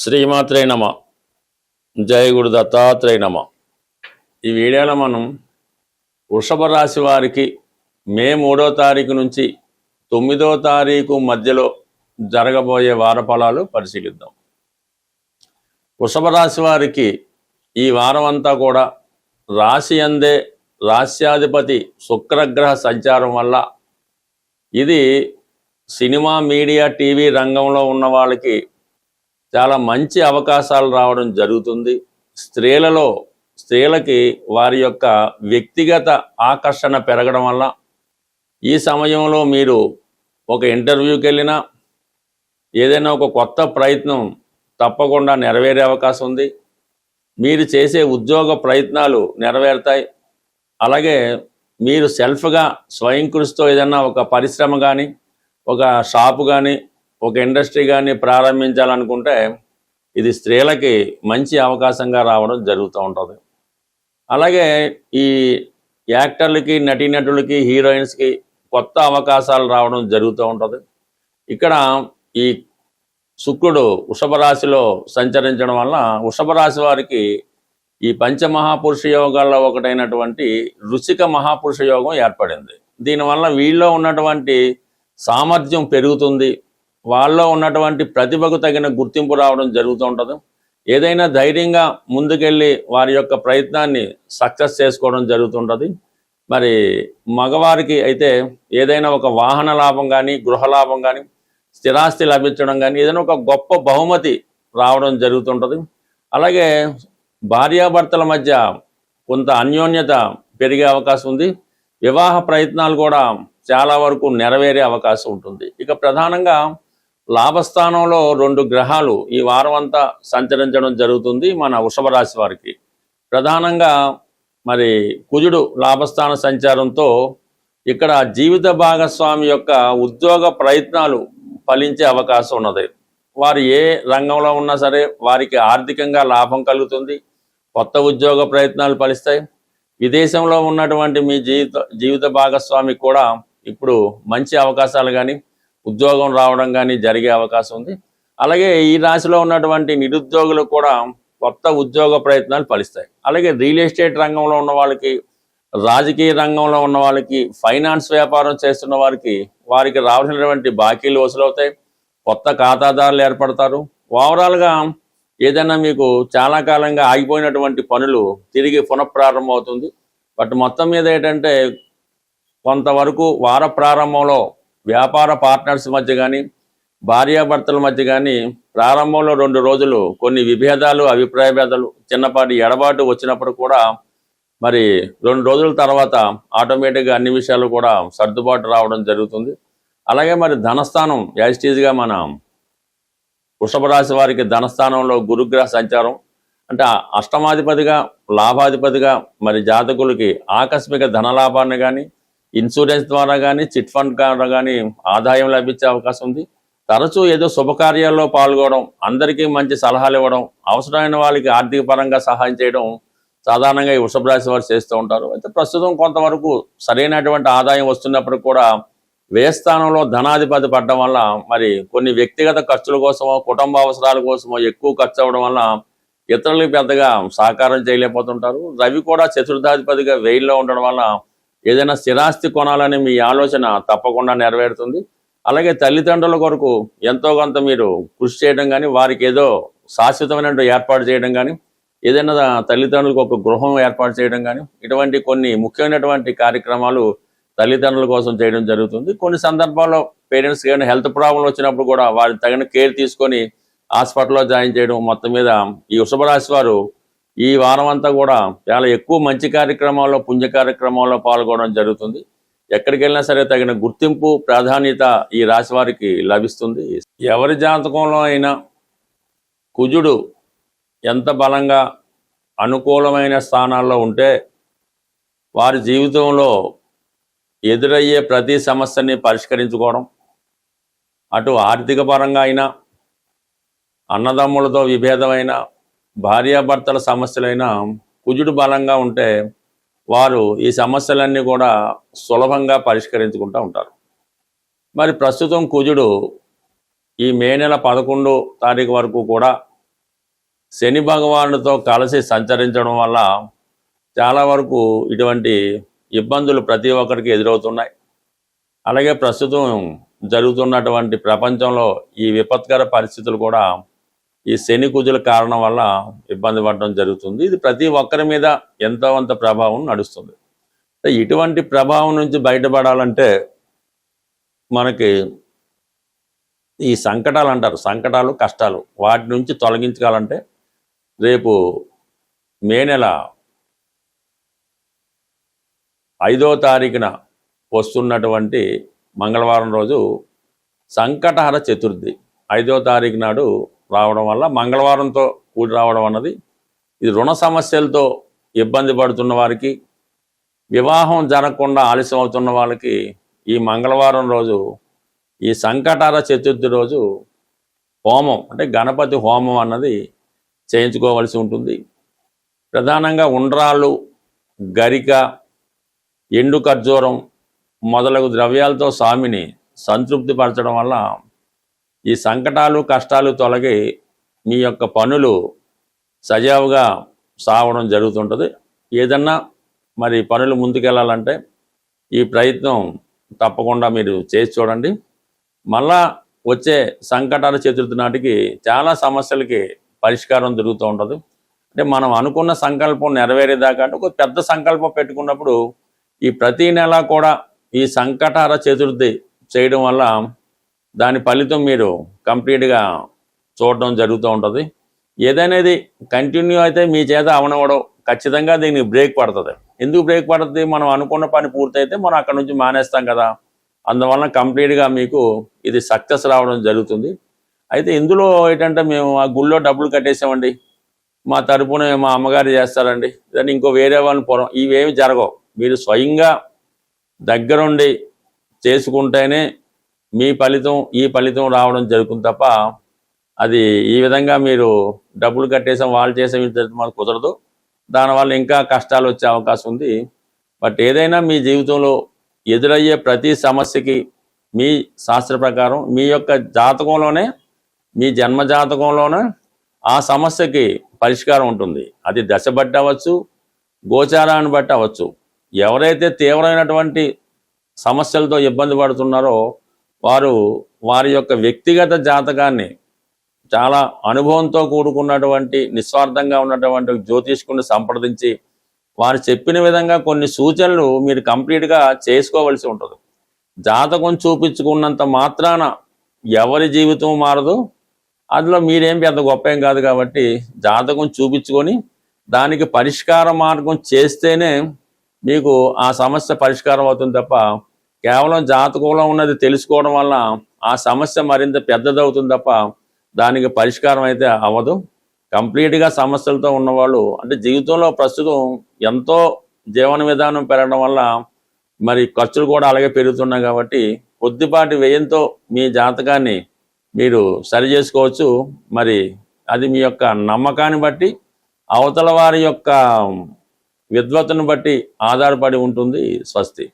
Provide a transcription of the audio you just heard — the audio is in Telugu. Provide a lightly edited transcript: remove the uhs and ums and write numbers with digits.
శ్రీమాత్రే నమ. జయ గురు దత్తాత్రేయ నమ. ఈ వీడియోలో మనం వృషభ రాశి వారికి మే 3వ తారీఖు నుంచి 9వ తారీఖు మధ్యలో జరగబోయే వార ఫలాలు పరిశీలిద్దాం. వృషభ రాశి వారికి ఈ వారం అంతా కూడా రాశి అందే రాశ్యాధిపతి శుక్రగ్రహ సంచారం వల్ల ఇది సినిమా మీడియా టీవీ రంగంలో ఉన్న వాళ్ళకి చాలా మంచి అవకాశాలు రావడం జరుగుతుంది. స్త్రీలకి వారి యొక్క వ్యక్తిగత ఆకర్షణ పెరగడం వల్ల ఈ సమయంలో మీరు ఒక ఇంటర్వ్యూకి వెళ్ళినా ఏదైనా ఒక కొత్త ప్రయత్నం తప్పకుండా నెరవేరే అవకాశం ఉంది. మీరు చేసే ఉద్యోగ ప్రయత్నాలు నెరవేరుతాయి. అలాగే మీరు సెల్ఫ్గా స్వయం కృషితో ఏదైనా ఒక పరిశ్రమ కానీ ఒక షాపు కానీ ఒక ఇండస్ట్రీ కానీ ప్రారంభించాలనుకుంటే ఇది స్త్రీలకి మంచి అవకాశంగా రావడం జరుగుతూ ఉంటుంది. అలాగే ఈ యాక్టర్లకి నటీనటులకి హీరోయిన్స్కి కొత్త అవకాశాలు రావడం జరుగుతూ ఉంటుంది. ఇక్కడ ఈ శుక్రుడు వృషభ రాశిలో సంచరించడం వల్ల వృషభ రాశి వారికి ఈ పంచమహాపురుష యోగాల్లో ఒకటైనటువంటి వృశ్చిక మహాపురుష యోగం ఏర్పడింది. దీనివల్ల వీళ్ళలో ఉన్నటువంటి సామర్థ్యం పెరుగుతుంది. వాళ్ళలో ఉన్నటువంటి ప్రతిభకు తగిన గుర్తింపు రావడం జరుగుతూ ఉంటుంది. ఏదైనా ధైర్యంగా ముందుకెళ్ళి వారి యొక్క ప్రయత్నాన్ని సక్సెస్ చేసుకోవడం జరుగుతుంటుంది. మరి మగవారికి అయితే ఏదైనా ఒక వాహన లాభం కానీ గృహ లాభం కానీ స్థిరాస్తి లభించడం కానీ ఏదైనా ఒక గొప్ప బహుమతి రావడం జరుగుతుంటుంది. అలాగే భార్యాభర్తల మధ్య కొంత అన్యోన్యత పెరిగే అవకాశం ఉంది. వివాహ ప్రయత్నాలు కూడా చాలా వరకు నెరవేరే అవకాశం ఉంటుంది. ఇక ప్రధానంగా లాభస్థానంలో 2 గ్రహాలు ఈ వారం అంతా సంచరించడం జరుగుతుంది మన వృషభ రాశి వారికి. ప్రధానంగా మరి కుజుడు లాభస్థాన సంచారంతో ఇక్కడ జీవిత భాగస్వామి యొక్క ఉద్యోగ ప్రయత్నాలు ఫలించే అవకాశం ఉన్నది. వారు ఏ రంగంలో ఉన్నా సరే వారికి ఆర్థికంగా లాభం కలుగుతుంది. కొత్త ఉద్యోగ ప్రయత్నాలు ఫలిస్తాయి. విదేశంలో ఉన్నటువంటి మీ జీవిత భాగస్వామికి కూడా ఇప్పుడు మంచి అవకాశాలు కానీ ఉద్యోగం రావడం కానీ జరిగే అవకాశం ఉంది. అలాగే ఈ రాశిలో ఉన్నటువంటి నిరుద్యోగులకు కూడా కొత్త ఉద్యోగ ప్రయత్నాలు ఫలిస్తాయి. అలాగే రియల్ ఎస్టేట్ రంగంలో ఉన్న వాళ్ళకి, రాజకీయ రంగంలో ఉన్న వాళ్ళకి, ఫైనాన్స్ వ్యాపారం చేస్తున్న వారికి రావాల్సినటువంటి బాకీలు వసూలవుతాయి. కొత్త ఖాతాదారులు ఏర్పడతారు. ఓవరాల్గా ఏదైనా మీకు చాలా కాలంగా ఆగిపోయినటువంటి పనులు తిరిగి పునఃప్రారంభం అవుతుంది. బట్ మొత్తం మీద ఏంటంటే కొంతవరకు వార ప్రారంభంలో వ్యాపార పార్ట్నర్స్ మధ్య కానీ భార్యాభర్తల మధ్య కానీ ప్రారంభంలో 2 రోజులు కొన్ని విభేదాలు, అభిప్రాయ భేదాలు, చిన్నపాటి ఎడబాటు వచ్చినప్పుడు కూడా మరి 2 రోజుల తర్వాత ఆటోమేటిక్గా అన్ని విషయాలు కూడా సర్దుబాటు రావడం జరుగుతుంది. అలాగే మరి ధనస్థానం యాజిటీజ్గా మన వృషభ రాశి వారికి ధనస్థానంలో గురుగ్రహ సంచారం అంటే అష్టమాధిపతిగా లాభాధిపతిగా మరి జాతకులకి ఆకస్మిక ధనలాభాన్ని కానీ ఇన్సూరెన్స్ ద్వారా కానీ చిట్ ఫండ్ ద్వారా కానీ ఆదాయం లభించే అవకాశం ఉంది. తరచూ ఏదో శుభకార్యాల్లో పాల్గొనడం, అందరికీ మంచి సలహాలు ఇవ్వడం, అవసరమైన వాళ్ళకి ఆర్థిక పరంగా సహాయం చేయడం సాధారణంగా ఈ వృషభ రాశి వారు చేస్తూ ఉంటారు. అయితే ప్రస్తుతం కొంతవరకు సరైనటువంటి ఆదాయం వస్తున్నప్పుడు కూడా వ్యయస్థానంలో ధనాధిపతి పడడం వల్ల మరి కొన్ని వ్యక్తిగత ఖర్చుల కోసమో కుటుంబ అవసరాల కోసమో ఎక్కువ ఖర్చు అవ్వడం వల్ల ఇతరులకు పెద్దగా సహకారం చేయలేకపోతుంటారు. రవి కూడా చతుర్థాధిపతిగా వెయిల్లో ఉండడం వల్ల ఏదైనా స్థిరాస్తి కొనాలని మీ ఆలోచన తప్పకుండా నెరవేరుతుంది. అలాగే తల్లిదండ్రుల కొరకు ఎంతో కొంత మీరు కృషి చేయడం కానీ వారికి ఏదో శాశ్వతమైనటువంటి ఏర్పాటు చేయడం కానీ ఏదైనా తల్లిదండ్రులకు ఒక గృహం ఏర్పాటు చేయడం కానీ ఇటువంటి కొన్ని ముఖ్యమైనటువంటి కార్యక్రమాలు తల్లిదండ్రుల కోసం చేయడం జరుగుతుంది. కొన్ని సందర్భాల్లో పేరెంట్స్కి ఏమైనా హెల్త్ ప్రాబ్లం వచ్చినప్పుడు కూడా వారికి తగిన కేర్ తీసుకొని హాస్పిటల్లో జాయిన్ చేయడం. మొత్తం మీద ఈ వృషభ రాశి వారు ఈ వారం అంతా కూడా చాలా ఎక్కువ మంచి కార్యక్రమాల్లో పుణ్య కార్యక్రమాల్లో పాల్గొనడం జరుగుతుంది. ఎక్కడికి వెళ్ళినా సరే తగిన గుర్తింపు ప్రాధాన్యత ఈ రాశి వారికి లభిస్తుంది. ఎవరి జాతకంలో అయినా కుజుడు ఎంత బలంగా అనుకూలమైన స్థానాల్లో ఉంటే వారి జీవితంలో ఎదురయ్యే ప్రతి సమస్యని పరిష్కరించుకోవడం, అటు ఆర్థిక పరంగా అయినా అన్నదమ్ములతో విభేదమైన భార్యాభర్తల సమస్యలైనా కుజుడు బలంగా ఉంటే వారు ఈ సమస్యలన్నీ కూడా సులభంగా పరిష్కరించుకుంటూ ఉంటారు. మరి ప్రస్తుతం కుజుడు ఈ మే నెల 11వ తారీఖు వరకు కూడా శని భగవానుడితో కలిసి సంచరించడం వల్ల చాలా వరకు ఇటువంటి ఇబ్బందులు ప్రతి ఒక్కరికి ఎదురవుతున్నాయి. అలాగే ప్రస్తుతం జరుగుతున్నటువంటి ప్రపంచంలో ఈ విపత్కర పరిస్థితులు కూడా ఈ శని కుజుల కారణం వల్ల ఇబ్బంది పడడం జరుగుతుంది. ఇది ప్రతి ఒక్కరి మీద ఎంతో కొంత ప్రభావం నడుస్తుంది. ఇటువంటి ప్రభావం నుంచి బయటపడాలంటే మనకి ఈ సంకటాలు అంటారు, సంకటాలు కష్టాలు, వాటి నుంచి తొలగించాలంటే రేపు మే నెల 5వ తారీఖున వస్తున్నటువంటి మంగళవారం రోజు సంకటహర చతుర్థి 5వ తారీఖు నాడు రావడం వల్ల మంగళవారంతో కూడి రావడం అన్నది ఇది రుణ సమస్యలతో ఇబ్బంది పడుతున్న వారికి, వివాహం జరగకుండా ఆలస్యం అవుతున్న వాళ్ళకి ఈ మంగళవారం రోజు ఈ సంకటహర చతుర్థి రోజు హోమం అంటే గణపతి హోమం అన్నది చేయించుకోవాల్సి ఉంటుంది. ప్రధానంగా ఉండ్రాళ్ళు, గరిక, ఎండు ఖర్జూరం మొదలగు ద్రవ్యాలతో స్వామిని సంతృప్తి పరచడం వల్ల ఈ సంకటాలు కష్టాలు తొలగి మీ యొక్క పనులు సజావుగా సాగడం జరుగుతుంటుంది. ఏదన్నా మరి పనులు ముందుకెళ్ళాలంటే ఈ ప్రయత్నం తప్పకుండా మీరు చేసి చూడండి. మళ్ళా వచ్చే సంకటాల చతుర్థి నాటికి చాలా సమస్యలకి పరిష్కారం జరుగుతూ ఉంటుంది. అంటే మనం అనుకున్న సంకల్పం నెరవేరేదాకా అంటే ఒక పెద్ద సంకల్పం పెట్టుకున్నప్పుడు ఈ ప్రతి నెల కూడా ఈ సంకటహర చతుర్థి చేయడం వల్ల దాని ఫలితం మీరు కంప్లీట్గా చూడడం జరుగుతూ ఉంటుంది. ఏదైనాది కంటిన్యూ అయితే మీ చేత అవనవడం ఖచ్చితంగా దీనికి బ్రేక్ పడుతుంది. ఎందుకు బ్రేక్ పడుతుంది? మనం అనుకున్న పని పూర్తయితే మనం అక్కడ నుంచి మానేస్తాం కదా, అందువలన కంప్లీట్గా మీకు ఇది సక్సెస్ రావడం జరుగుతుంది. అయితే ఇందులో ఏంటంటే మేము ఆ గుళ్ళో డబ్బులు కట్టేసామండి, మా తరపున మా అమ్మగారు చేస్తారండి, దాన్ని ఇంకో వేరే వాళ్ళని పొరం, ఇవేమి జరగవు. మీరు స్వయంగా దగ్గరుండి చేసుకుంటేనే మీ ఫలితం ఈ ఫలితం రావడం జరుగుతుంది తప్ప అది ఈ విధంగా మీరు డబ్బులు కట్టేసాం వాళ్ళు చేసే మనకు కుదరదు. దానివల్ల ఇంకా కష్టాలు వచ్చే అవకాశం ఉంది. బట్ ఏదైనా మీ జీవితంలో ఎదురయ్యే ప్రతి సమస్యకి మీ శాస్త్ర ప్రకారం మీ యొక్క జాతకంలోనే, మీ జన్మ జాతకంలోనే ఆ సమస్యకి పరిష్కారం ఉంటుంది. అది దశ బట్టి అవ్వచ్చు, గోచారాన్ని బట్టి అవ్వచ్చు. ఎవరైతే తీవ్రమైనటువంటి సమస్యలతో ఇబ్బంది పడుతున్నారో వారు వారి యొక్క వ్యక్తిగత జాతకాన్ని చాలా అనుభవంతో కూడుకున్నటువంటి నిస్వార్థంగా ఉన్నటువంటి జ్యోతిష్కుని సంప్రదించి వారు చెప్పిన విధంగా కొన్ని సూచనలు మీరు కంప్లీట్గా చేసుకోవలసి ఉంటుంది. జాతకం చూపించుకున్నంత మాత్రాన ఎవరి జీవితం మారదు, అందులో మీరేం పెద్ద గొప్ప ఏం కాదు. కాబట్టి జాతకం చూపించుకొని దానికి పరిష్కార మార్గం చేస్తేనే మీకు ఆ సమస్య పరిష్కారం అవుతుంది తప్ప కేవలం జాతకంలో ఉన్నది తెలుసుకోవడం వల్ల ఆ సమస్య మరింత పెద్దదవుతుంది తప్ప దానికి పరిష్కారం అయితే అవ్వదు. కంప్లీట్గా సమస్యలతో ఉన్నవాళ్ళు అంటే జీవితంలో ప్రస్తుతం ఎంతో జీవన విధానం పెరగడం వల్ల మరి ఖర్చులు కూడా అలాగే పెరుగుతున్నాయి. కాబట్టి కొద్దిపాటి వ్యయంతో మీ జాతకాన్ని మీరు సరి చేసుకోవచ్చు. మరి అది మీ యొక్క నమ్మకాన్ని బట్టి, అవతల వారి యొక్క విద్వత్తును బట్టి ఆధారపడి ఉంటుంది. స్వస్తి.